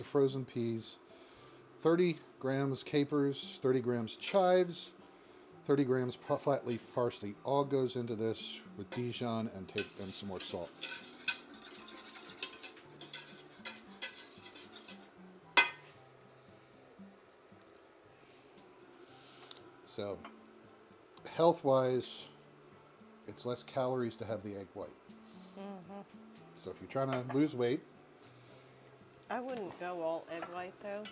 of frozen peas, 30 grams capers, 30 grams chives, 30 grams flat leaf parsley. All goes into this with Dijon and some more salt. So, health-wise, it's less calories to have the egg white. Mm-hmm. So if you're trying to lose weight, I wouldn't go all egg white though.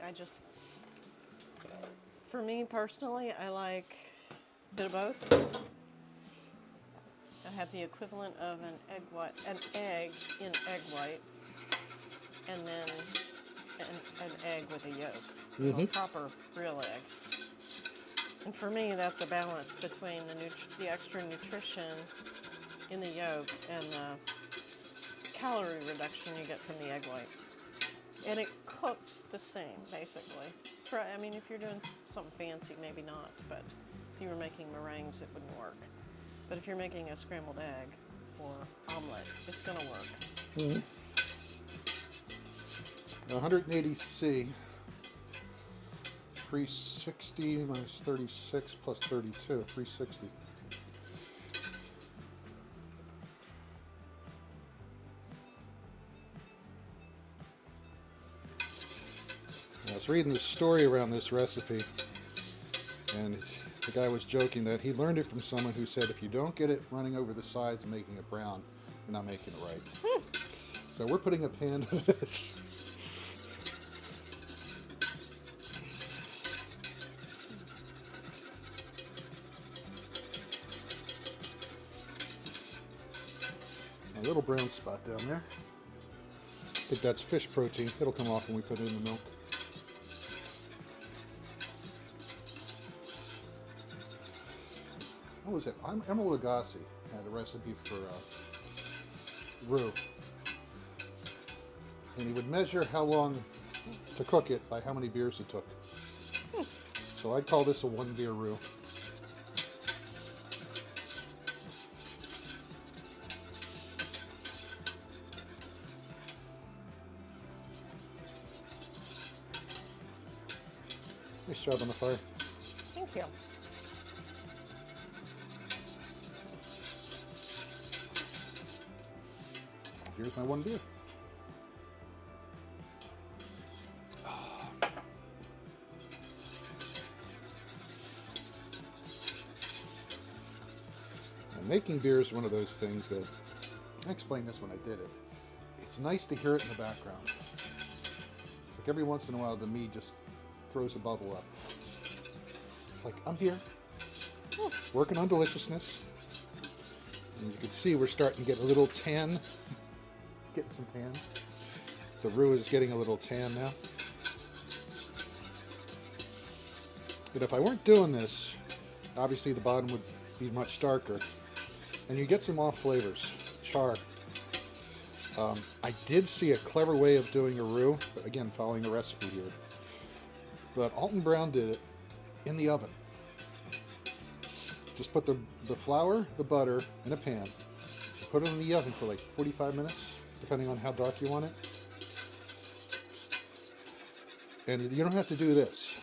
I just, for me personally, I like a bit of both. I have the equivalent of an egg in egg white, and then an egg with a yolk, a proper real egg. And for me, that's a balance between the extra nutrition in the yolk and the calorie reduction you get from the egg white. And it cooks the same, basically. I mean, if you're doing something fancy, maybe not, but if you were making meringues, it wouldn't work. But if you're making a scrambled egg or omelet, it's going to work. 180C, 360 minus 36 plus 32, 360. I was reading the story around this recipe, and the guy was joking that he learned it from someone who said if you don't get it running over the sides and making it brown, you're not making it right. So we're putting a pan to this. A little brown spot down there. I think that's fish protein. It'll come off when we put it in the milk. What was it? Emeril Lagasse had a recipe for roux. And he would measure how long to cook it by how many beers it took. So I'd call this a 1 beer roux. Nice job on the fire. Thank you. Here's my 1 beer. And making beer is one of those things that, I explained this when I did it. It's nice to hear it in the background. It's like every once in a while the me just throws a bubble up. It's like, I'm here, working on deliciousness. And you can see we're starting to get a little tan. Getting some tan. The roux is getting a little tan now. But if I weren't doing this, obviously the bottom would be much darker. And you get some off flavors. Char. I did see a clever way of doing a roux, but again, following a recipe here. But Alton Brown did it in the oven. Just put the flour, the butter in a pan, put it in the oven for like 45 minutes, depending on how dark you want it. And you don't have to do this.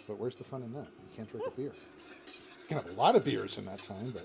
But where's the fun in that? You can't drink a beer. You can have a lot of beers in that time, but